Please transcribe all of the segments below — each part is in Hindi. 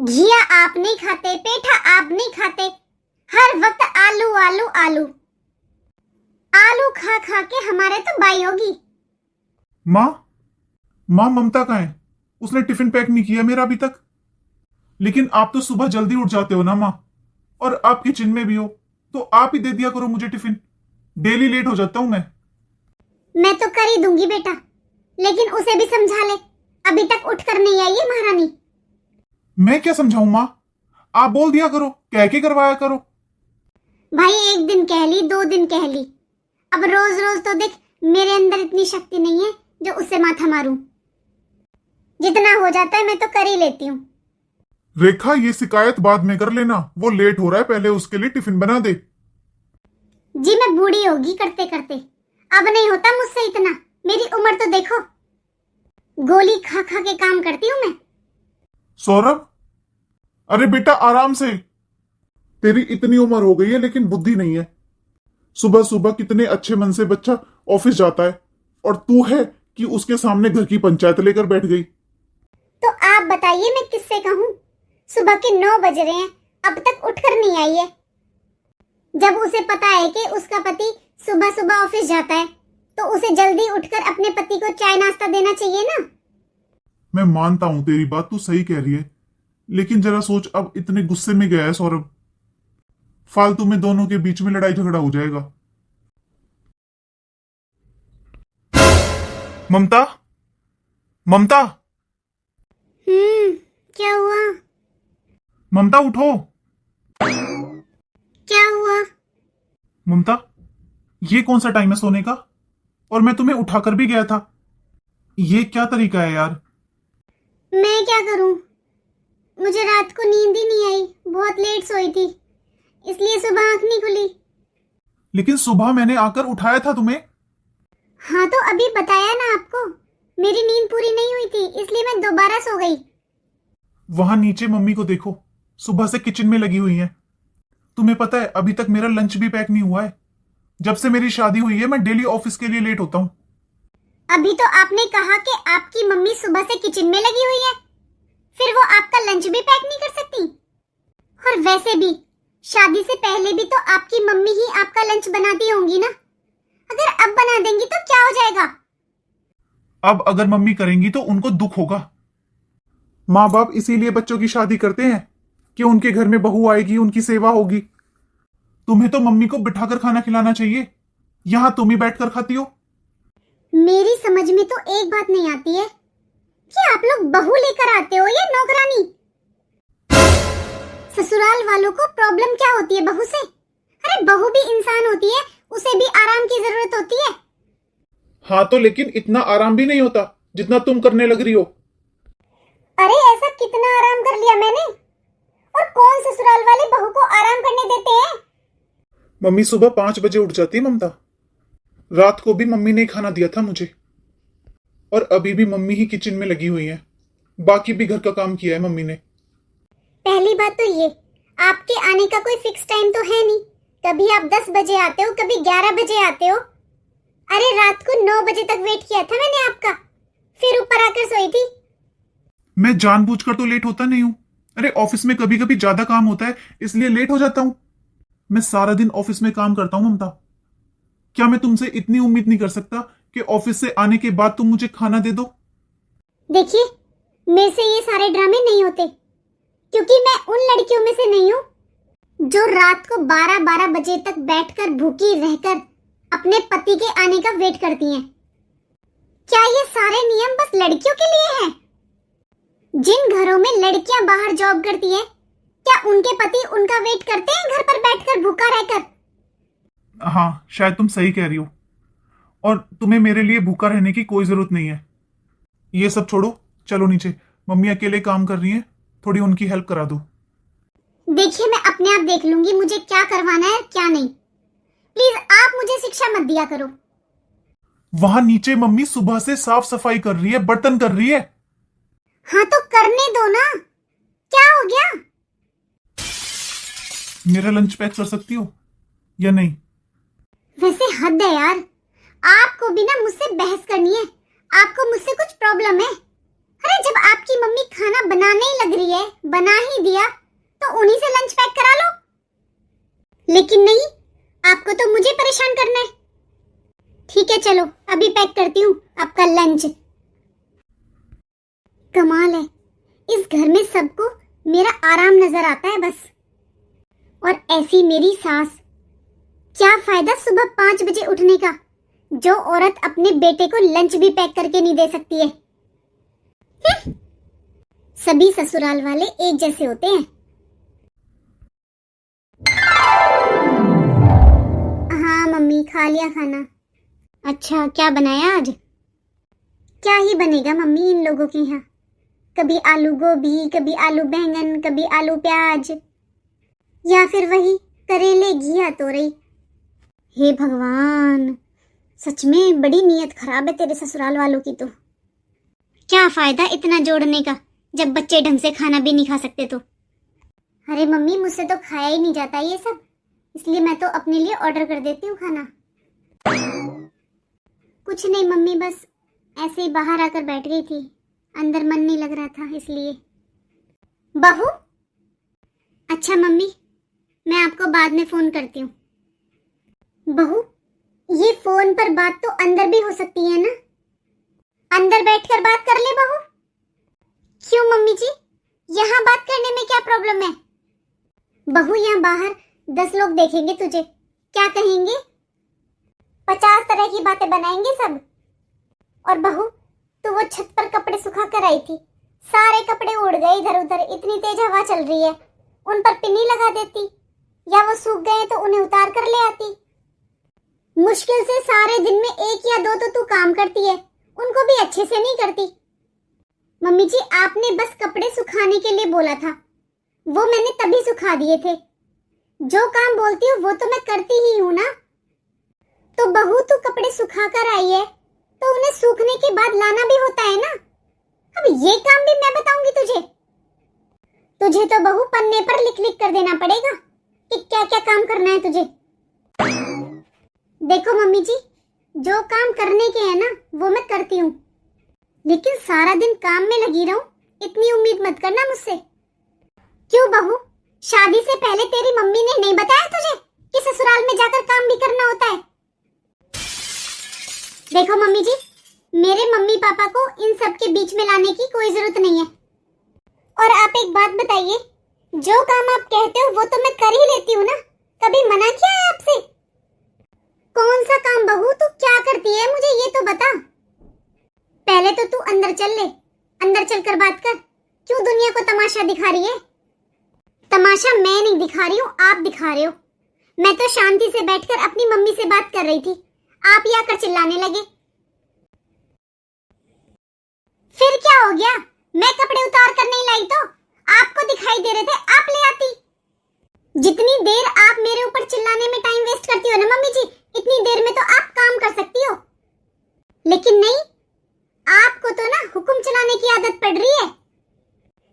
घिया आप नहीं खाते, पेठा आप नहीं खाते, हर वक्त आलू आलू आलू आलू खा खा के हमारे तो बाई होगी। माँ माँ ममता कहाँ है? उसने टिफिन पैक नहीं किया मेरा अभी तक। लेकिन आप तो सुबह जल्दी उठ जाते हो ना माँ, और आप किचन में भी हो, तो आप ही दे दिया करो मुझे टिफिन। डेली लेट हो जाता हूं मैं तो कर ही दूंगी बेटा, लेकिन उसे भी समझा ले, अभी तक उठकर नहीं आई है महारानी। मैं क्या समझाऊं माँ? आप बोल दिया करो, कह के करवाया करो। भाई एक दिन कह ली, 2 दिन कह ली, अब रोज रोज तो देख मेरे अंदर इतनी शक्ति नहीं है जो उससे माथा मारूं। जितना हो जाता है मैं तो कर ही लेती हूँ। रेखा, ये शिकायत बाद में कर लेना, वो लेट हो रहा है, पहले उसके लिए टिफिन बना दे। जी मैं बूढ़ी होगी करते करते, अब नहीं होता मुझसे इतना। मेरी उम्र तो देखो, गोली खा खा के काम करती हूँ मैं। सौरभ, अरे बेटा आराम से। तेरी इतनी उम्र हो गई है लेकिन बुद्धि नहीं है। सुबह सुबह कितने अच्छे मन से बच्चा ऑफिस जाता है, और तू है कि उसके सामने घर की पंचायत लेकर बैठ गई। तो आप बताइए मैं किससे कहूँ? सुबह के 9 बज रहे हैं, अब तक उठकर नहीं आई है। जब उसे पता है कि उसका पति सुबह सुबह ऑफिस जाता है, तो उसे जल्दी उठकर अपने पति को चाय नाश्ता देना चाहिए ना। मैं मानता हूं तेरी बात, तू सही कह रही है, लेकिन जरा सोच, अब इतने गुस्से में गया है सौरभ, फालतू में दोनों के बीच में लड़ाई झगड़ा हो जाएगा। ममता, ममता, क्या हुआ? ममता उठो। क्या हुआ? ममता, ये कौन सा टाइम है सोने का? और मैं तुम्हें उठाकर भी गया था। ये क्या तरीका है यार? मैं क्या करूं? मुझे रात को नींद ही नहीं आई, बहुत लेट सोई थी, इसलिए सुबह आंख नहीं खुली। लेकिन सुबह मैंने आकर उठाया था तुम्हें। हाँ तो अभी बताया ना आपको, मेरी नींद पूरी नहीं हुई थी, इसलिए मैं दोबारा सो गई। वहां नीचे मम्मी को देखो, सुबह से किचन में लगी हुई हैं। तुम्हें पता है अभी तक मेरा लंच भी पैक नहीं हुआ है। जब से मेरी शादी हुई है मैं डेली ऑफिस के लिए लेट होता हूँ। अभी तो आपने कहा कि आपकी मम्मी सुबह से किचन में लगी हुई है, फिर वो आपका लंच भी पैक नहीं कर सकती? और वैसे भी शादी से पहले भी तो आपकी मम्मी ही आपका लंच बनाती होंगी ना। अगर अब बना देंगी तो क्या हो जाएगा? अब अगर मम्मी करेंगी तो उनको दुख होगा। माँ बाप इसीलिए बच्चों की शादी करते हैं कि उनके घर में बहू आएगी, उनकी सेवा होगी। तुम्हें तो मम्मी को बिठाकर खाना खिलाना चाहिए, यहां तुम ही बैठकर खाती हो। मेरी समझ में तो एक बात नहीं आती है कि आप लोग बहू लेकर आते हो या नौकरानी। ससुराल वालों को प्रॉब्लम क्या होती है बहू से? अरे बहू भी इंसान होती है, उसे भी आराम की जरूरत होती है। हाँ तो लेकिन इतना आराम भी नहीं होता जितना तुम करने लग रही हो। अरे ऐसा कितना आराम कर लिया मैंने? और कौन ससुराल वाले बहू को आराम करने देते हैं? मम्मी सुबह 5 बजे उठ जाती है ममता। रात को भी मम्मी ने खाना दिया था मुझे, और अभी भी मम्मी ही किचन में लगी हुई है। बाकी भी घर का काम किया है मम्मी ने। पहली बात तो ये, आपके आने का कोई फिक्स टाइम तो है नहीं। कभी आप 10 बजे आते हो, कभी 11 बजे आते हो। अरे रात को 9 बजे तक वेट किया था मैंने आपका, फिर ऊपर आकर सोई थी। मैं जानबूझकर तो लेट होता नहीं हूं। अरे ऑफिस में कभी कभी ज्यादा काम होता है, इसलिए लेट हो जाता हूं। मैं सारा दिन ऑफिस में काम करता हूं ममता। क्या मैं तुमसे इतनी उम्मीद नहीं कर सकता कि ऑफिस से आने के बाद तुम मुझे खाना दे दो? देखिए, मेरे से ये सारे ड्रामे नहीं होते, क्योंकि मैं उन लड़कियों में से नहीं हूँ जो रात को 12-12 बजे तक बैठकर भूखी रहकर अपने पति के आने का वेट करती हैं। क्या ये सारे नियम बस लड़कियों के लिए हैं? जिन घरों में लड़कियां बाहर जॉब करती हैं, क्या उनके पति उनका वेट करते हैं घर पर बैठकर भूखा रहकर? हाँ, शायद तुम सही कह रही हो, और तुम्हें मेरे लिए भूखा रहने की कोई जरूरत नहीं है। ये सब छोड़ो, चलो नीचे, मम्मी अकेले काम कर रही हैं, थोड़ी उनकी हेल्प करा दो। देखिए मैं अपने आप देख लूंगी मुझे क्या करवाना है क्या नहीं। प्लीज आप मुझे शिक्षा मत दिया करो। वहां नीचे मम्मी सुबह से साफ सफाई कर रही है, बर्तन कर रही है। हाँ तो करने दो ना, क्या हो गया? मेरा लंच पैक कर सकती हो या नहीं? वैसे हद है यार, आपको भी ना मुझसे बहस करनी है? आपको मुझसे कुछ प्रॉब्लम है? अरे जब आपकी मम्मी खाना बनाने ही लग रही है, बना ही दिया, तो उन्हीं से लंच पैक करा लो। लेकिन नहीं, आपको तो मुझे परेशान करना है। ठीक है चलो, अभी पैक करती हूँ आपका लंच। कमाल है, इस घर में सबको मेरा आराम नजर आता है बस। और ऐसी मेरी सास, क्या फायदा सुबह 5 बजे उठने का, जो औरत अपने बेटे को लंच भी पैक करके नहीं दे सकती है। सभी ससुराल वाले एक जैसे होते हैं। हाँ मम्मी, खा लिया खाना। अच्छा, क्या बनाया आज? क्या ही बनेगा मम्मी इन लोगों के यहाँ, कभी आलू गोभी, कभी आलू बैंगन, कभी आलू प्याज, या फिर वही करेले घिया तोरई। हे भगवान, सच में बड़ी नीयत खराब है तेरे ससुराल वालों की। तो क्या फायदा इतना जोड़ने का जब बच्चे ढंग से खाना भी नहीं खा सकते तो। अरे मम्मी, मुझसे तो खाया ही नहीं जाता ये सब, इसलिए मैं तो अपने लिए ऑर्डर कर देती हूँ खाना। कुछ नहीं मम्मी, बस ऐसे ही बाहर आकर बैठ गई थी, अंदर मन नहीं लग रहा था इसलिए। बहू? अच्छा मम्मी, मैं आपको बाद में फोन करती हूँ। बहू, ये फोन पर बात तो अंदर भी हो सकती है ना? अंदर बैठकर बात कर ले बहू। क्यों मम्मी जी, यहाँ बात करने में क्या प्रॉब्लम है? बहू, यहाँ बाहर 10 लोग देखेंगे तुझे, क्या कहेंगे? 50 तरह की बातें बनाएंगे सब। और बहू, तू वो छत पर कपड़े सुखा कर आई थी, सारे कपड़े उड़ गए इधर उधर, इतनी तेज हवा चल रही है, उन पर पिन्नी लगा देती, या वो सूख गए तो उन्हें उतार कर ले आती। मुश्किल से सारे दिन में 1 या 2 तो तू काम करती है, उनको भी अच्छे से नहीं करती। मम्मी जी, आपने बस कपड़े सुखाने के लिए बोला था, वो मैंने तभी सुखा दिए थे। जो काम बोलती हूँ वो तो मैं करती ही हूँ ना। तो बहू, तू कपड़े सुखा कर आई है तो उन्हें सूखने के बाद लाना भी होता है ना। अब ये काम भी मैं बताऊंगी तुझे? तुझे तो बहू पन्ने पर लिख लिख कर देना पड़ेगा कि क्या क्या काम करना है तुझे। देखो मम्मी जी, जो काम करने के है ना वो मैं करती हूँ, लेकिन सारा दिन काम में लगी रहूं इतनी उम्मीद मत करना मुझसे। क्यों बहू, शादी से पहले तेरी मम्मी ने नहीं बताया तुझे कि ससुराल में जाकर काम भी करना होता है? देखो मम्मी जी, मेरे मम्मी पापा को इन सब के बीच में लाने की कोई जरूरत नहीं है। और आप एक बात बताइए, जो काम आप कहते हो वो तो मैं कर ही लेती हूँ ना, कभी मना किया है आपसे? कौन सा काम बहू तू क्या करती है, मुझे ये तो बता। पहले तो तू अंदर चल ले, अंदर चलकर बात कर। क्यों दुनिया को तमाशा दिखा रही है? तमाशा मैं नहीं दिखा रही हूँ, आप दिखा रहे हो। मैं तो शांति से बैठकर अपनी मम्मी से बात कर रही थी, आप ही आकर चिल्लाने लगे। फिर क्या हो गया? मैं कपड़े उतार कर नहीं लाई तो आपको दिखाई दे रहे थे, आप ले आती। जितनी देर आप मेरे ऊपर चिल्लाने में टाइम वेस्ट करती हो ना मम्मी जी, इतनी देर में तो आप काम कर सकती हो। लेकिन नहीं, आपको तो ना हुक्म चलाने की आदत पड़ रही है।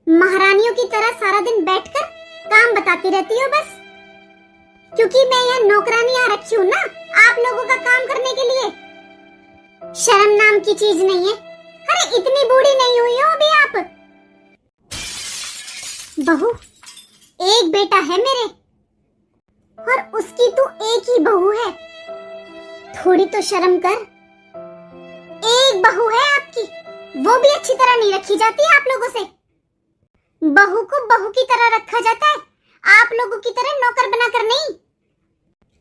महारानियों की तरह सारा दिन बैठकर काम बताती रहती हो बस, क्योंकि मैं यहाँ नौकरानी आ रखी हूँ ना आप लोगों का काम करने के लिए। शर्म नाम की चीज नहीं है। अरे इतनी बूढ़ी नहीं हुई हो अभी आप। बहू, एक बेटा है मेरे और उसकी तू एक ही बहू है, थोड़ी तो शर्म कर। एक बहू है आपकी, वो भी अच्छी तरह नहीं रखी जाती है आप लोगों से। बहू को बहू की तरह रखा जाता है, आप लोगों की तरह नौकर बनाकर नहीं।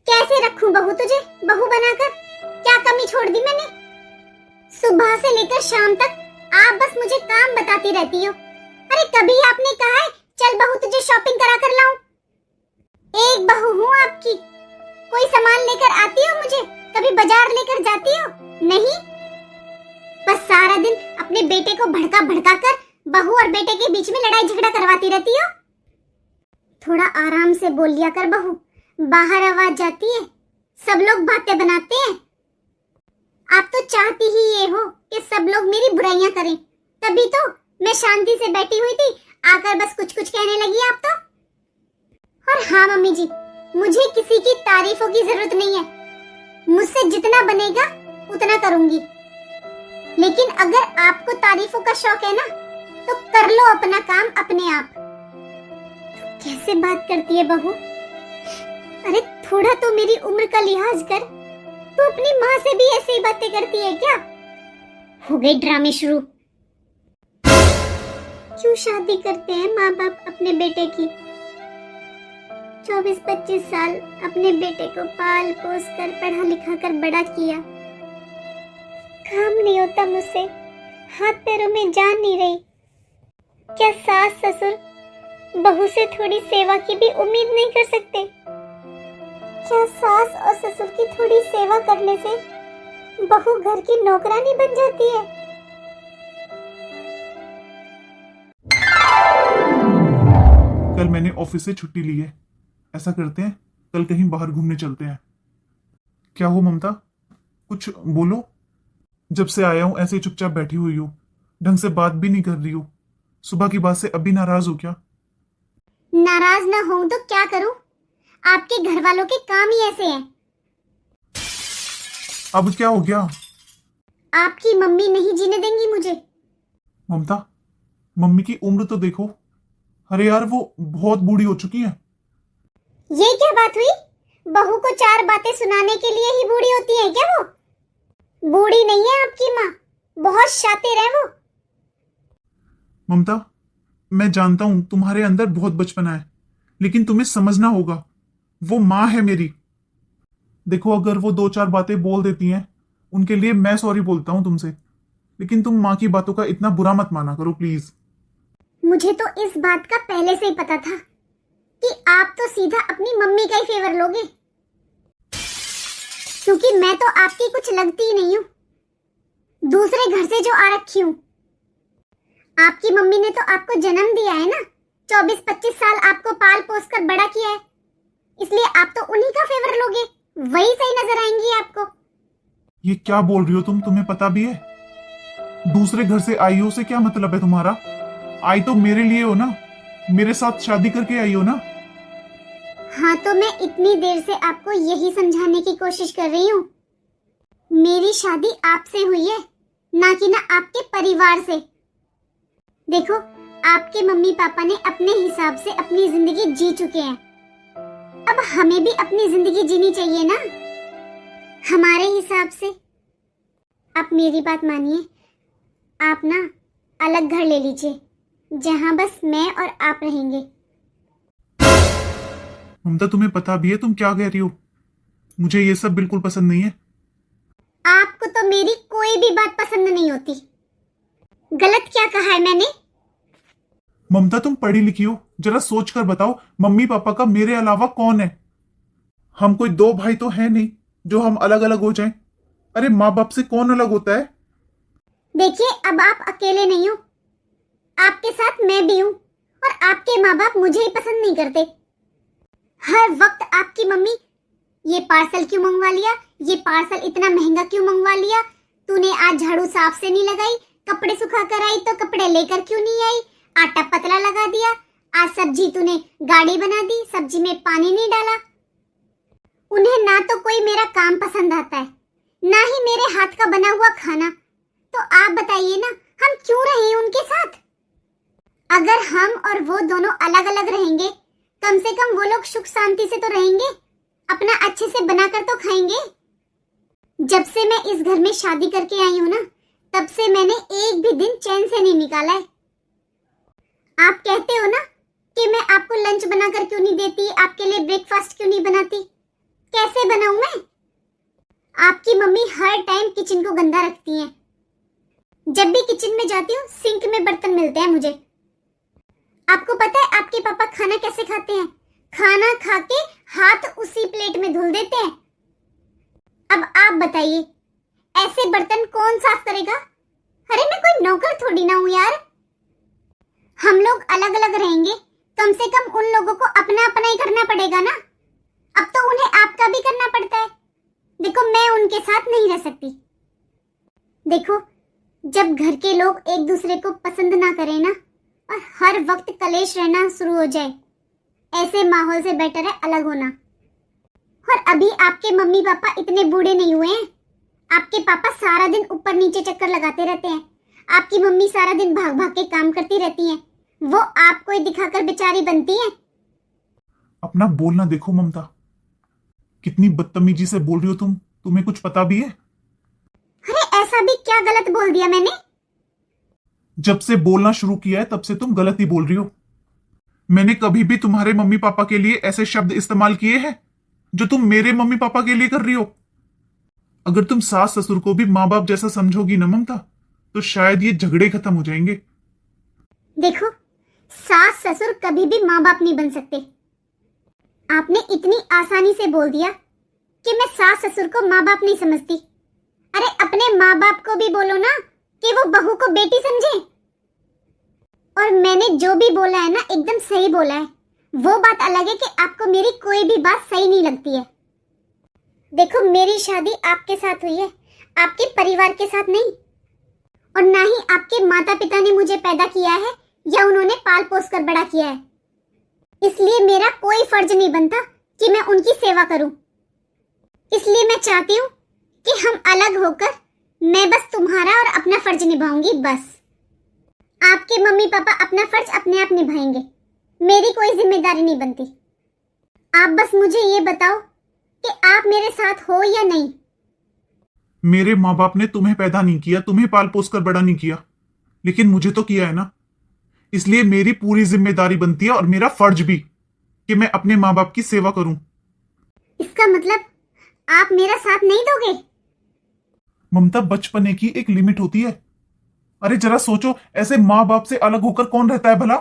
कैसे रखूं बहू तुझे बहू बनाकर? क्या कमी छोड़ दी मैंने? सुबह से लेकर शाम तक आप बस मुझे काम बताती रहती हो। अरे कभी आपने कहा है चल बहू तुझे शॉपिंग करा कर लाऊं? एक बहू हूँ आपकी, कोई सामान लेकर आती हो मुझे, कभी बाजार लेकर जाती हो? नहीं, बस सारा दिन अपने बेटे को भड़का भड़का कर बहू और बेटे के बीच में लड़ाई झगड़ा करवाती रहती हो। थोड़ा आराम से बोल लिया कर बहू, बाहर आवाज जाती है, सब लोग बातें बनाते हैं। आप तो चाहती ही ये हो कि सब लोग मेरी बुराइयां करें, तभी तो मैं शांति से बैठी हुई थी, आकर बस कुछ कुछ कहने लगी आप तो। और हाँ मम्मी जी, मुझे किसी की तारीफों की जरूरत नहीं है, मुझसे जितना बनेगा उतना करूंगी। लेकिन अगर आपको तारीफों का शौक है ना तो कर लो अपना काम अपने आप। कैसे बात करती है बहू? अरे थोड़ा तो मेरी उम्र का लिहाज कर। तू अपनी माँ से भी ऐसे ही बातें करती है क्या? हो गए ड्रामे शुरू। क्यों शादी करते हैं माँ बाप अपने बेटे की? 24-25 साल अपने बेटे को पाल पोस कर पढ़ा लिखा कर बड़ा किया। काम नहीं होता मुझसे, हाथ पैरों में जान नहीं रही। क्या सास ससुर बहू से थोड़ी सेवा की भी उम्मीद नहीं कर सकते? क्या सास और ससुर की थोड़ी सेवा करने से बहू घर की नौकरानी बन जाती है? कल मैंने ऑफिस से छुट्टी ली है। ऐसा करते हैं, कल कहीं बाहर घूमने चलते हैं। क्या हो ममता, कुछ बोलो। जब से आया हूं ऐसे ही चुपचाप बैठी हुई हो, ढंग से बात भी नहीं कर रही हो। सुबह की बात से अभी नाराज हो क्या? नाराज ना हूं तो क्या करूं? आपके घर वालों के काम ही ऐसे हैं। अब क्या हो गया? आपकी मम्मी नहीं जीने देंगी मुझे। ममता, मम्मी की उम्र तो देखो। अरे यार, वो बहुत बूढ़ी हो चुकी है। ये क्या बात हुई? बहू को 4 बातें सुनाने के लिए ही बूढ़ी होती है क्या वो? बूढ़ी नहीं है आपकी माँ, बहुत शातिर है वो। ममता, मैं जानता हूं तुम्हारे अंदर बहुत बचपना है, लेकिन तुम्हें समझना होगा, वो माँ है मेरी। देखो, अगर वो 2-4 बातें बोल देती हैं, उनके लिए मैं सॉरी बोलता हूं तुमसे, लेकिन तुम माँ की बातों का इतना बुरा मत माना करो प्लीज। मुझे तो इस बात का पहले से ही पता था कि आप तो सीधा अपनी मम्मी का ही फेवर लोगे, क्योंकि मैं तो आपकी कुछ लगती ही नहीं हूँ, दूसरे घर से जो आ रखी हूँ। आपकी मम्मी ने तो आपको जन्म दिया है ना, 24-25 साल आपको पाल पोस कर बड़ा किया है, इसलिए आप तो उन्हीं का फेवर लोगे, वही सही नजर आएंगी आपको। ये क्या बोल रही हो तुम? तुम्हें पता भी है? दूसरे घर से आई हो से क्या मतलब है तुम्हारा? आई तो मेरे लिए हो ना, मेरे साथ शादी करके आई हो ना। हाँ, तो मैं इतनी देर से आपको यही समझाने की कोशिश कर रही हूँ, मेरी शादी आपसे हुई है, ना कि ना आपके परिवार से। देखो, आपके मम्मी पापा ने अपने हिसाब से अपनी जिंदगी जी चुके हैं, अब हमें भी अपनी जिंदगी जीनी चाहिए ना, हमारे हिसाब से। आप मेरी बात मानिए, आप ना अलग घर ले लीजिए, जहां बस मैं और आप रहेंगे। ममता, तुम्हें पता भी है तुम क्या कह रही हो? मुझे ये सब बिल्कुल पसंद नहीं है। आपको तो मेरी कोई भी बात पसंद नहीं होती। गलत क्या कहा है मैंने? ममता, तुम पढ़ी लिखी हो, जरा सोच कर बताओ, मम्मी पापा का मेरे अलावा कौन है? हम कोई 2 भाई तो है नहीं जो हम अलग अलग हो जाएं। अरे माँ बाप से कौन अलग होता है? देखिए, अब आप अकेले नहीं हो, आपके साथ मैं भी हूँ, और आपके माँ बाप मुझे ही पसंद नहीं करते। हर वक्त आपकी मम्मी, ये पार्सल क्यों मंगवा लिया, ये पार्सल इतना महंगा क्यों मंगवा लिया, तूने आज झाड़ू साफ से नहीं लगाई, कपड़े सुखा कर आई तो कपड़े लेकर क्यों नहीं आई, आटा पतला लगा दिया, आज सब्जी तूने गाढ़ी बना दी, सब्जी में पानी नहीं डाला। उन्हें ना तो कोई मेरा काम पसंद आता है, ना ही मेरे हाथ का बना हुआ खाना। तो आप बताइए ना, हम क्यों रहें उनके साथ? अगर हम और वो दोनों अलग अलग रहेंगे, कम से कम वो लोग सुख शांति से तो रहेंगे, अपना अच्छे से बनाकर तो खाएंगे। जब से मैं इस घर में शादी करके आई हूं ना, तब से मैंने एक भी दिन चैन से नहीं निकाला है। आप कहते हो ना कि मैं आपको लंच बनाकर क्यों नहीं देती, आपके लिए ब्रेकफास्ट क्यों नहीं बनाती, कैसे बनाऊं मैं? आपकी मम्मी हर टाइम किचन को गंदा रखती हैं। जब भी किचन में जाती हूँ, सिंक में बर्तन मिलते हैं मुझे। आपको पता है आपके पापा खाना कैसे खाते हैं? खाना खा के हाथ उसी प्लेट में धुल देते हैं। अब आप बताइए, ऐसे बर्तन कौन साफ करेगा? अरे मैं कोई नौकर थोड़ी ना हूं यार। हम लोग अलग अलग रहेंगे, कम से कम उन लोगों को अपना अपना ही करना पड़ेगा ना। अब तो उन्हें आपका भी करना पड़ता है। देखो, मैं उनके साथ नहीं रह सकती। देखो, जब घर के लोग एक दूसरे को पसंद ना करें ना, और हर वक्त कलेश रहना शुरू हो जाए, ऐसे माहौल से बेटर है अलग होना। और अभी आपके मम्मी पापा इतने बूढ़े नहीं हुए हैं। आपके पापा सारा दिन ऊपर नीचे चक्कर लगाते रहते हैं। आपकी मम्मी सारा दिन भाग भाग के काम करती रहती हैं, वो आपको ही दिखाकर बेचारी बनती हैं। अपना बोलना देखो ममता, कितनी बदतमीजी से बोल रही हो तुम। तुम्हें कुछ पता भी है? अरे ऐसा भी क्या गलत बोल दिया मैंने? जब से बोलना शुरू किया है तब से तुम गलत ही बोल रही हो। मैंने कभी भी तुम्हारे मम्मी पापा के लिए ऐसे शब्द इस्तेमाल किए हैं जो तुम मेरे मम्मी पापा के लिए कर रही हो? अगर तुम सास ससुर को भी माँ बाप जैसा समझोगी ना ममता, तो शायद ये झगड़े खत्म हो जाएंगे। देखो, सास ससुर कभी भी माँ बाप नहीं बन सकते। आपने इतनी आसानी से बोल दिया कि मैं सास ससुर को माँ बाप नहीं समझती। अरे अपने माँ बाप को भी बोलो ना कि वो बहू को बेटी समझे। और मैंने जो भी बोला है ना, एकदम सही बोला है। वो बात अलग है कि आपको मेरी कोई भी बात सही नहीं लगती है। देखो, मेरी शादी आपके साथ हुई है, आपके परिवार के साथ नहीं। और ना ही आपके माता पिता ने मुझे पैदा किया है या उन्होंने पाल पोस कर बड़ा किया है। इसलिए मेरा कोई फर्ज नहीं बनता कि मैं उनकी सेवा करूं। इसलिए मैं चाहती हूं कि हम अलग होकर मैं बस तुम्हारा और अपना फर्ज निभाऊंगी। बस आपके मम्मी पापा अपना फर्ज अपने आप निभाएंगे, मेरी कोई जिम्मेदारी नहीं बनती। आप बस मुझे ये बताओ कि आप मेरे साथ हो या नहीं। मेरे माँ बाप ने तुम्हें पैदा नहीं किया, तुम्हें पाल पोस कर बड़ा नहीं किया, लेकिन मुझे तो किया है ना। इसलिए मेरी पूरी जिम्मेदारी बनती है और मेरा फर्ज भी कि मैं अपने माँ बाप की सेवा करूं। इसका मतलब आप मेरा साथ नहीं दोगे? ममता, बचपने की एक लिमिट होती है। अरे जरा सोचो, ऐसे माँ बाप से अलग होकर कौन रहता है भला?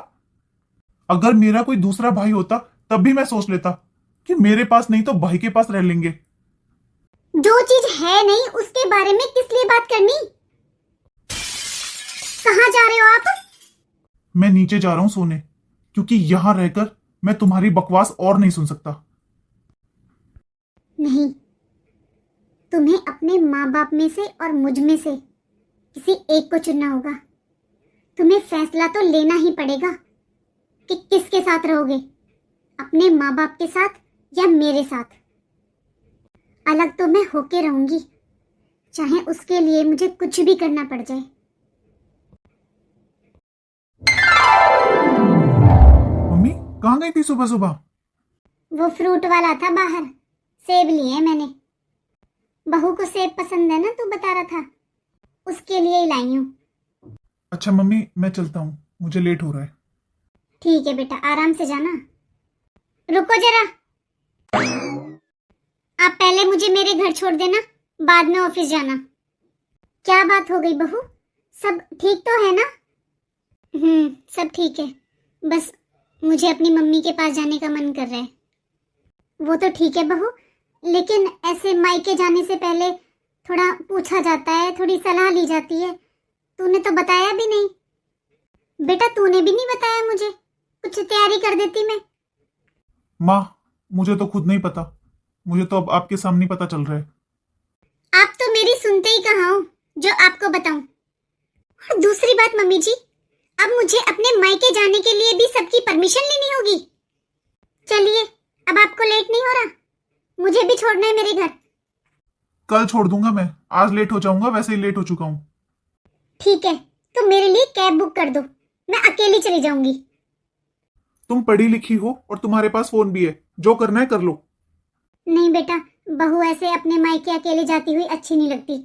अगर मेरा कोई दूसरा भाई होता तब भी मैं सोच लेता कि मेरे पास नहीं तो भाई के पास रह लेंगे। जो चीज है नहीं उसके बारे में किस लिए बात करनी? कहाँ जा रहे हो आप? मैं नीचे जा रहा हूं सोने, क्योंकि यहां रहकर मैं तुम्हारी बकवास और नहीं सुन सकता। नहीं, तुम्हें अपने माँ बाप में से और मुझ में से किसी एक को चुनना होगा। तुम्हें फैसला तो लेना ही पड़ेगा कि किसके साथ रहोगे, अपने माँ बाप के साथ या मेरे साथ। अलग तो मैं होके रहूंगी, चाहे उसके लिए मुझे कुछ भी करना पड़ जाए। मम्मी कहाँ गई थी सुबह सुबह? वो फ्रूट वाला था बाहर, सेब लिए मैंने। बहू को सेब पसंद है ना, तू बता रहा था, उसके लिए ही लाई हूँ। अच्छा मम्मी, मैं चलता हूँ, मुझे लेट हो रहा है। ठीक है बेटा, आराम से जाना। रुको जरा, आप पहले मुझे मेरे घर छोड़ देना, बाद में ऑफिस जाना। क्या बात हो गई बहू, सब ठीक तो है ना? सब ठीक है, बस मुझे अपनी मम्मी के पास जाने का मन कर रहा है। वो तो ठीक है बहू, लेकिन ऐसे मायके जाने से पहले थोड़ा पूछा जाता है, थोड़ी सलाह ली जाती है। तूने तो बताया भी नहीं बेटा, तूने भी नहीं बताया मुझे, कुछ तैयारी कर देती मैं। माँ, मुझे तो खुद नहीं पता, मुझे तो अब आपके सामने पता चल रहा है। आप तो मेरी सुनते ही कहाँ हो जो आपको बताऊं। और दूसरी बात मम्मी जी, अब मुझे अपने मायके जाने के लिए भी सबकी परमिशन लेनी होगी। चलिए, अब आपको लेट नहीं हो रहा, मुझे भी छोड़ना है मेरे घर। कल छोड़ दूंगा मैं, आज लेट हो जाऊंगा, वैसे ही लेट हो चुका हूँ। ठीक है, तो मेरे लिए कैब बुक कर दो, मैं अकेली चली जाऊंगी। तुम पढ़ी लिखी हो और तुम्हारे पास फोन भी है, जो करना है कर लो। नहीं बेटा, बहू ऐसे अपने मायके अकेले जाती हुई अच्छी नहीं लगती।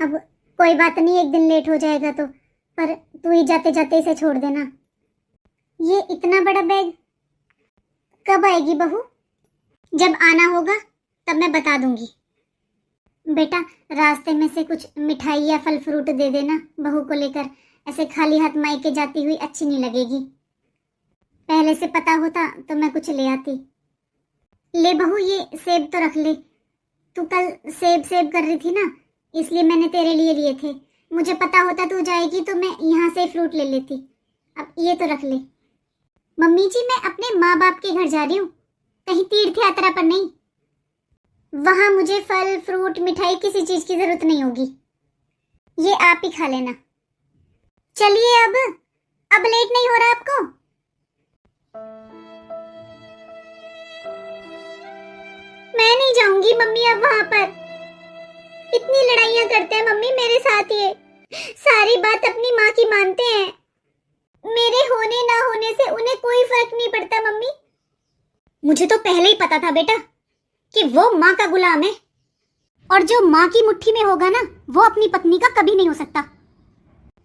अब कोई बात नहीं, एक दिन लेट हो जाएगा तो, पर तू ही जाते जाते इसे छोड़ देना। ये इतना बड़ा बैग कब आएगी बहू? जब आना होगा तब मैं बता दूंगी। बेटा, रास्ते में से कुछ मिठाई या फल फ्रूट दे देना बहू को लेकर, ऐसे खाली हाथ मायके जाती हुई अच्छी नहीं लगेगी। पहले से पता होता तो मैं कुछ ले आती। ले बहू, ये सेब तो रख ले, तू कल सेब सेब कर रही थी ना, इसलिए मैंने तेरे लिए लिए थे। मुझे पता होता तू जाएगी तो मैं यहाँ से फ्रूट ले लेती। अब ये तो रख ले। मम्मी जी, मैं अपने माँ बाप के घर जा रही हूँ, कहीं तीर्थ यात्रा पर नहीं। वहां मुझे फल फ्रूट मिठाई किसी चीज की जरूरत नहीं होगी, ये आप ही खा लेना। चलिए, अब लेट नहीं हो रहा आपको? मैं नहीं जाऊंगी मम्मी अब वहां पर, इतनी लड़ाइयां करते हैं मम्मी मेरे साथ ये। सारी बात अपनी माँ की मानते हैं। मेरे होने ना होने से उन्हें कोई फर्क नहीं पड़ता मम्मी। मुझे तो पहले ही पता था बेटा कि वो माँ का गुलाम है, और जो माँ की मुट्ठी में होगा ना वो अपनी पत्नी का कभी नहीं हो सकता।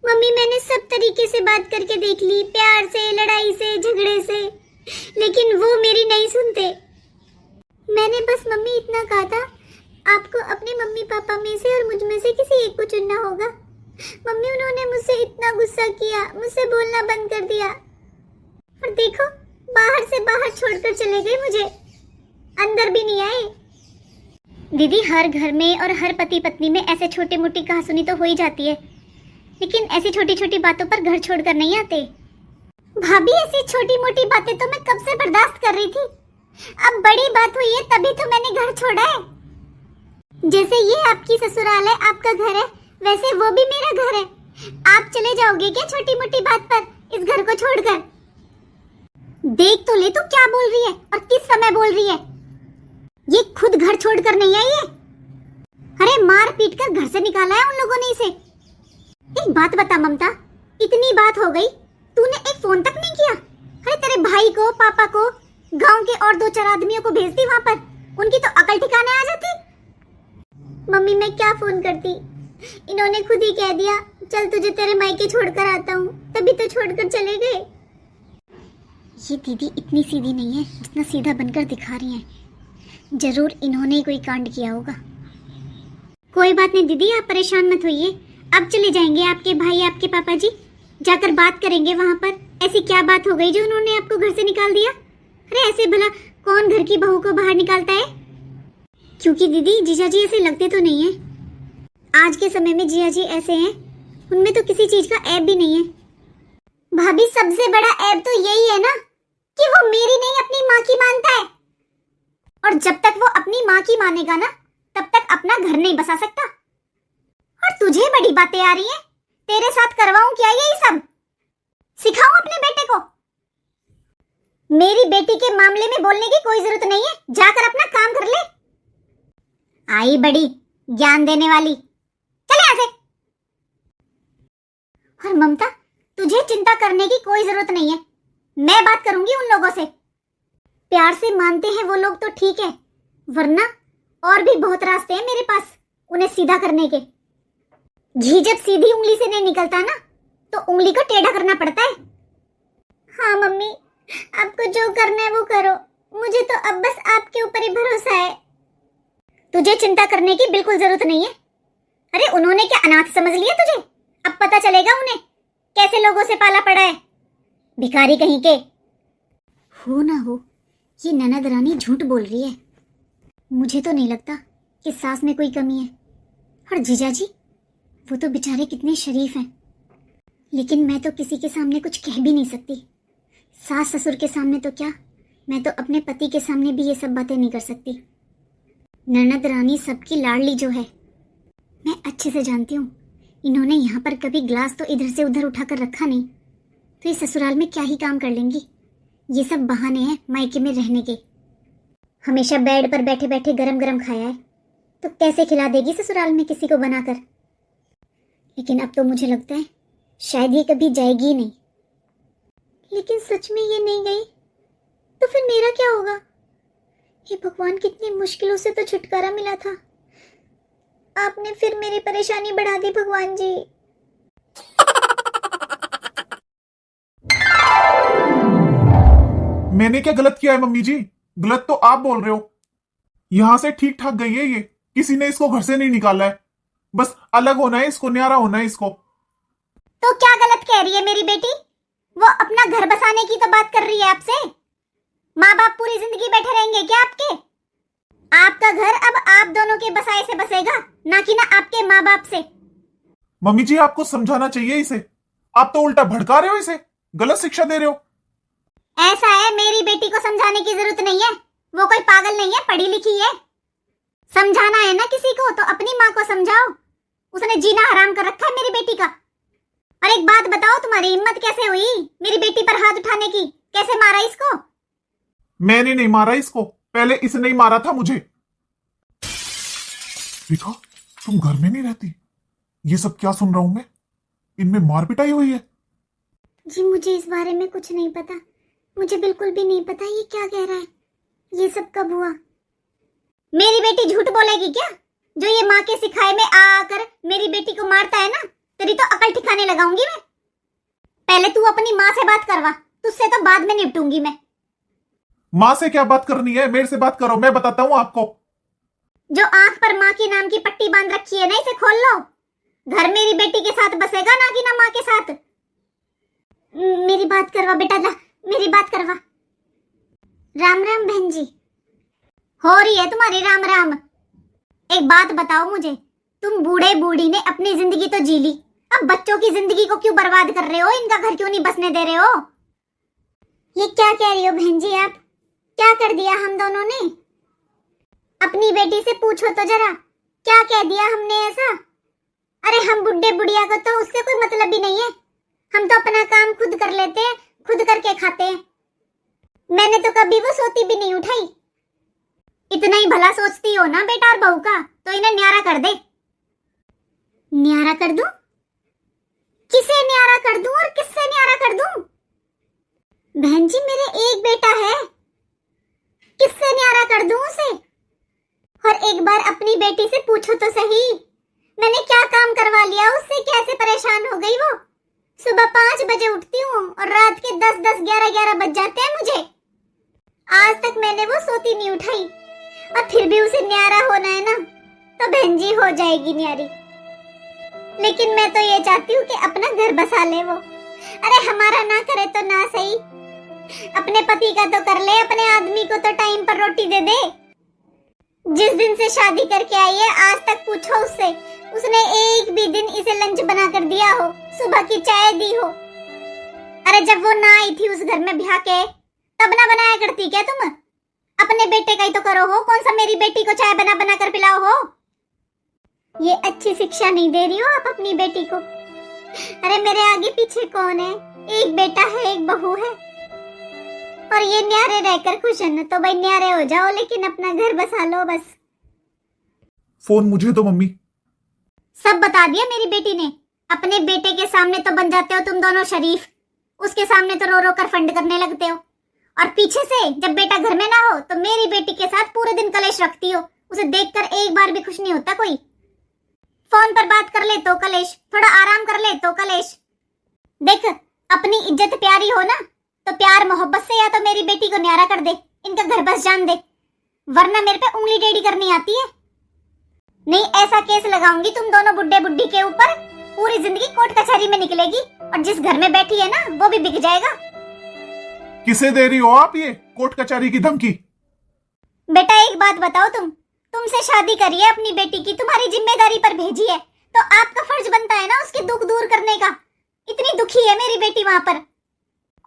मम्मी मैंने सब तरीके से बात करके देख ली, प्यार से, लड़ाई से, झगड़े से, लेकिन वो मेरी नहीं सुनते। मैंने बस मम्मी इतना कहा था, आपको अपने मम्मी पापा में से और मुझ में से किसी एक को चुनना होगा। मम्मी उन्होंने मुझसे इतना गुस्सा किया, मुझसे बोलना बंद कर दिया, और देखो बाहर से बाहर छोड़कर चले गए मुझे, अंदर भी नहीं आए। दीदी हर घर में और हर पति पत्नी में ऐसे छोटी मोटी कहासुनी तो हो ही जाती है, लेकिन ऐसी छोटी छोटी बातों पर घर छोड़कर नहीं आते। भाभी ऐसी छोटी मोटी बातें तो मैं कब से बर्दाश्त कर रही थी, अब बड़ी बात हुई है तभी तो मैंने घर छोड़ा है। जैसे ये आपकी ससुराल है, आपका घर है, वैसे वो भी मेरा घर है। आप चले जाओगे क्या छोटी मोटी बात पर इस घर को छोड़कर? देख तो ले तू क्या बोल रही है और किस समय बोल रही है। ये खुद घर छोड़कर नहीं आई है, अरे मार पीट कर घर से निकाला है उन लोगों ने इसे। एक बात बता ममता, इतनी बात हो गई, तूने एक फोन तक नहीं किया? अरे तेरे भाई को, पापा को, गांव के और दो चार आदमियों को भेजती वहां पर, उनकी तो अकल ठिकाने आ जाती। मम्मी मैं क्या फोन करती, इन्होंने खुद ही कह दिया चल तुझे तेरे मायके छोड़कर आता हूँ, तभी तो छोड़कर चले गए। ये दीदी इतनी सीधी नहीं है जितना सीधा बनकर दिखा रही हैं। जरूर इन्होंने कोई कांड किया होगा। कोई बात नहीं दीदी, आप परेशान मत होइए, अब चले जाएंगे आपके भाई, आपके पापा जी, जाकर बात करेंगे वहां पर। ऐसी क्या बात हो गई जो उन्होंने आपको घर से निकाल दिया? अरे ऐसे भला कौन घर की बहू को बाहर निकालता है? क्योंकि दीदी जीजा जी ऐसे लगते तो नहीं है। आज के समय में जीजा जी ऐसे हैं, उनमें तो किसी चीज का ऐब भी नहीं है। भाभी सबसे बड़ा ऐब तो यही है ना कि वो मेरी नहीं अपनी माँ की मानता है, और जब तक वो अपनी माँ की मानेगा ना तब तक अपना घर नहीं बसा सकता। और तुझे बड़ी बातें आ रही हैं, तेरे साथ करवाऊं क्या यही सब? सिखाऊं अपने बेटे को? मेरी बेटी के मामले में बोलने की कोई जरूरत नहीं है, जाकर अपना काम कर ले। आई बड़ी ज्ञान देने वाली, चले यहाँ से। और ममता तुझे चिंता करने की कोई जरूरत नहीं है, मैं बात करूंगी उन लोगों से। प्यार से मानते हैं वो लोग तो ठीक है, वरना और भी बहुत रास्ते हैं मेरे पास उन्हें सीधा करने के। घी जब सीधी उंगली से नहीं निकलता ना तो उंगली को टेढ़ा करना पड़ता है। हाँ मम्मी, आपको जो करना है वो करो, मुझे तो अब बस आपके ऊपर ही भरोसा है। तुझे चिंता करने की बिल्कुल जरूरत नहीं है। अरे उन्होंने क्या अनाथ समझ लिया तुझे? अब पता चलेगा उन्हें कैसे लोगों से पाला पड़ा है, भिखारी कहीं के। हो ना हो ये ननद रानी झूठ बोल रही है। मुझे तो नहीं लगता कि सास में कोई कमी है, और जीजा जी वो तो बेचारे कितने शरीफ हैं, लेकिन मैं तो किसी के सामने कुछ कह भी नहीं सकती। सास ससुर के सामने तो क्या, मैं तो अपने पति के सामने भी ये सब बातें नहीं कर सकती। ननद रानी सबकी लाडली जो है, मैं अच्छे से जानती हूँ। इन्होंने यहाँ पर कभी ग्लास तो इधर से उधर उठाकर रखा नहीं, तो इस ससुराल में क्या ही काम कर लेंगी। ये सब बहाने हैं मायके में रहने के। हमेशा बेड पर बैठे बैठे गरम गरम खाया है, तो कैसे खिला देगी ससुराल में किसी को बनाकर। लेकिन अब तो मुझे लगता है शायद ये कभी जाएगी ही नहीं। लेकिन सच में ये नहीं गई तो फिर मेरा क्या होगा? हे भगवान, कितनी मुश्किलों से तो छुटकारा मिला था, आपने फिर मेरी परेशानी बढ़ा दी भगवान जी। मैंने क्या गलत किया है मम्मी जी? गलत तो आप बोल रहे हो। यहां से ठीक ठाक गई है ये, किसी ने इसको घर से नहीं निकाला है, बस अलग होना है इसको, न्यारा होना है इसको। तो क्या गलत कह रही है मेरी बेटी? वो अपना घर बसाने की तो बात कर रही है आपसे। माँ बाप पूरी जिंदगी बैठे रहेंगे क्या आपके? आपका घर अब आप दोनों के बसाए से बसेगा, ना कि ना आपके माँ बाप से। मम्मी जी आपको समझाना चाहिए इसे, आप तो उल्टा भड़का रहे हो इसे, गलत शिक्षा दे रहे हो। ऐसा है, मेरी बेटी को समझाने की जरूरत नहीं है, वो कोई पागल नहीं है, पढ़ी लिखी है। समझाना है ना किसी को तो अपनी माँ को समझाओ, उसने जीना हराम कर रखा है मेरी बेटी का। और एक बात बताओ, तुम्हारी हिम्मत कैसे हुई मेरी बेटी पर हाथ उठाने की? कैसे मारा इसको? मैंने नहीं मारा इसको, पहले इसने ही मारा था मुझे। देखो तुम घर में नहीं रहती, ये सब क्या सुन रहा हूं मैं? इनमें मार पिटाई हुई है? जी मुझे इस बारे में कुछ नहीं पता, मुझे बिल्कुल भी नहीं पता ये क्या कह रहा है। ये सब कब हुआ? मेरी बेटी झूठ बोलेगी क्या? जो ये माँ के सिखाए में आ आकर मेरी बेटी को मारता है ना, तेरी तो अकल ठिकाने लगाऊंगी मैं। पहले तू अपनी माँ से बात करवा, तुझसे तो बाद में निपटूंगी मैं। माँ से क्या बात करनी है, मेरे से बात करो, मैं बताता हूँ आपको। जो आंख पर माँ के नाम की पट्टी बांध रखी है ना, इसे खोल लो। घर मेरी बेटी के साथ बसेगा ना कि ना माँ के साथ। मेरी बात करवा बेटा, ला मेरी बात करवा। राम राम बहन जी। हो रही है तुम्हारी राम राम। एक बात बताओ मुझे, तुम बूढ़े बूढ़ी ने अपनी जिंदगी तो जी ली, अब बच्चों की जिंदगी को क्यों बर्बाद कर रहे हो? इनका घर क्यों नहीं बसने दे रहे हो? ये क्या कह रही हो बहन जी आप? क्या कर दिया हम दोनों ने? अपनी बेटी से पूछो तो जरा, क्या कह दिया हमने ऐसा? अरे हम बुढ़े बुढ़िया को तो उससे कोई मतलब ही नहीं है, हम तो अपना काम खुद कर लेते हैं, खुद करके खाते हैं। मैंने तो कभी वो सोती भी नहीं उठाई। इतना ही भला सोचती हो ना बेटा और बहू का, तो इन्हें न्यारा कर दे। न्यारा कर दूं? किसे न्यारा कर दूं और किससे न्यारा कर दूं? बहन जी मेरे एक बेटा है, किससे न्यारा कर दूं उसे? और एक बार अपनी बेटी से पूछो तो सही, मैंने क्या काम करवा लिया उससे, कैसे परेशान हो गई वो। सुबह 5 बजे उठती हूँ और रात के 10-10, 11-11 बज जाते हैं मुझे। आज तक मैंने वो सोती नहीं उठाई, और फिर भी उसे न्यारा होना है ना, तो बहन जी हो जाएगी न्यारी। लेकिन मैं तो ये चाहती हूँ कि अपना घर बसा ले वो। अरे हमारा ना करे तो ना सही, अपने पति का तो कर ले, अपने आदमी को तो टाइम पर रोटी दे दे। जिस दिन से शादी करके आई है आज तक पूछो उससे, उसने एक भी दिन इसे लंच बना कर दिया हो, सुबह की चाय दी हो? अरे जब वो ना आई थी उस घर में ब्याह के, तब ना बनाया करती क्या तुम? अपने बेटे का ही तो करो हो, कौन सा मेरी बेटी को चाय बना बना कर पिलाओ हो? ये अच्छी शिक्षा नहीं दे रही हो आप अपनी बेटी को। अरे मेरे आगे पीछे कौन है? एक बेटा है, एक बहू है, और ये न्यारे रहकर खुश है ना, तो भाई न्यारे हो जाओ, लेकिन अपना घर बसा लो बस। फोन मुझे दो मम्मी। सब बता दिया मेरी बेटी ने। अपने बेटे के सामने तो बन जाते हो तुम दोनों शरीफ, उसके सामने तो रो रो कर फंड करने लगते हो, और पीछे से जब बेटा घर में ना हो तो मेरी बेटी के साथ पूरे दिन कलेश रखती हो। उसे देखकर एक बार भी खुश नहीं होता कोई। फोन पर बात कर ले तो कलेश, थोड़ा आराम कर ले तो कलेश। देख अपनी इज्जत प्यारी हो ना, तो प्यार मोहब्बत से या तो मेरी बेटी को न्यारा कर दे, इनका घर बस जान दे, वरना मेरे पे उंगली टेढ़ी करनी आती है। नहीं ऐसा केस लगाऊंगी तुम दोनों बुड्ढे बुड्ढी के ऊपर, पूरी जिंदगी कोर्ट कचहरी में निकलेगी, और जिस घर में बैठी है ना वो भी बिक जाएगा। किसे दे रही हो आप ये कोर्ट कचहरी की धमकी? बेटा एक बात बताओ, तुमसे शादी करी है अपनी बेटी की, तुम्हारी जिम्मेदारी पर भेजी है, तो आपका फर्ज बनता है ना उसके दुख दूर करने का। इतनी दुखी है मेरी बेटी वहां पर,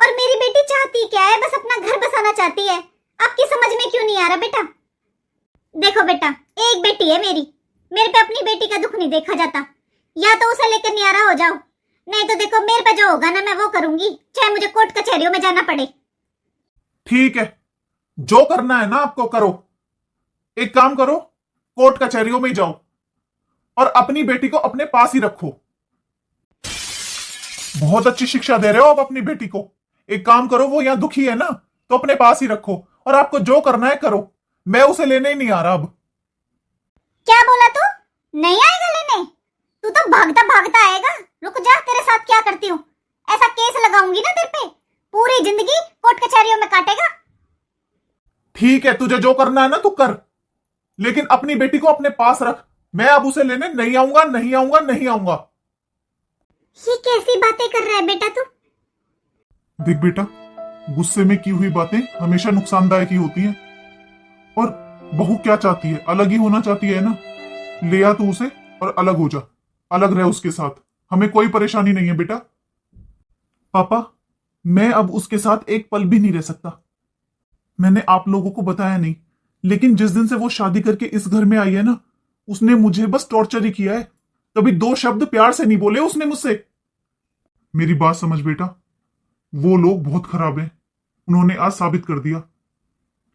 और मेरी बेटी चाहती क्या है? बस अपना घर बसाना चाहती है। आपकी समझ में क्यों नहीं आ रहा बेटा? देखो बेटा, एक बेटी है मेरी, मेरे पे अपनी बेटी का दुख नहीं देखा जाता। या तो उसे लेकर न्यारा हो जाओ, नहीं तो देखो मेरे पे जो होगा ना मैं वो करूंगी, चाहे मुझे कोर्ट कचहरियों में जाना पड़े। ठीक है, जो करना है ना आपको करो। एक काम करो, कोर्ट कचहरियों में ही जाओ और अपनी बेटी को अपने पास ही रखो। बहुत अच्छी शिक्षा दे रहे हो आप अपनी बेटी को। एक काम करो, वो यहां दुखी है ना, तो अपने पास ही रखो, और आपको जो करना है करो। मैं उसे लेने ही नहीं आ रहा अब। क्या बोला तू? नहीं आएगा लेने? तू तो भागता भागता आएगा। रुक जा, तेरे साथ क्या करती हूँ। ऐसा केस लगाऊंगी ना तेरे पे, पूरी जिंदगी कोर्ट कचहरियों में काटेगा। ठीक है, तुझे जो करना है ना तू कर, लेकिन अपनी बेटी को अपने पास रख। मैं अब उसे लेने नहीं आऊंगा, नहीं आऊंगा, नहीं आऊंगा। ये कैसी बातें कर रहा है बेटा तू? देख बेटा, गुस्से में की हुई बातें हमेशा नुकसानदायक ही होती हैं। और बहू क्या चाहती है? अलग ही होना चाहती है ना। ले आ तू उसे और अलग हो जा, अलग रह उसके साथ, हमें कोई परेशानी नहीं है बेटा। पापा, मैं अब उसके साथ एक पल भी नहीं रह सकता। मैंने आप लोगों को बताया नहीं, लेकिन जिस दिन से वो शादी करके इस घर में आई है ना, उसने मुझे बस टॉर्चर ही किया है। कभी 2 शब्द प्यार से नहीं बोले उसने मुझसे। मेरी बात समझ बेटा, वो लोग बहुत खराब हैं, उन्होंने आज साबित कर दिया।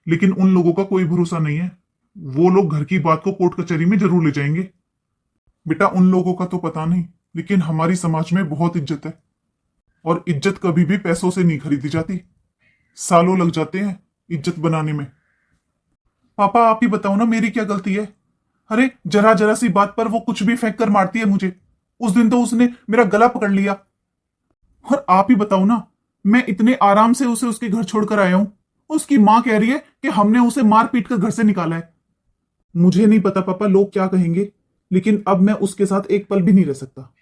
लेकिन उन लोगों का कोई भरोसा नहीं है, वो लोग घर की बात को कोर्ट कचहरी में जरूर ले जाएंगे। बेटा उन लोगों का तो पता नहीं, लेकिन हमारी समाज में बहुत इज्जत है, और इज्जत कभी भी पैसों से नहीं खरीदी जाती। सालों लग जाते हैं इज्जत बनाने में। पापा आप ही बताओ ना, मेरी क्या गलती है? अरे जरा जरा सी बात पर वो कुछ भी फेंक कर मारती है मुझे। उस दिन तो उसने मेरा गला पकड़ लिया। और आप ही बताओ ना, मैं इतने आराम से उसे उसके घर छोड़कर आया हूं, उसकी मां कह रही है कि हमने उसे मार पीट कर घर से निकाला है। मुझे नहीं पता पापा लोग क्या कहेंगे, लेकिन अब मैं उसके साथ एक पल भी नहीं रह सकता।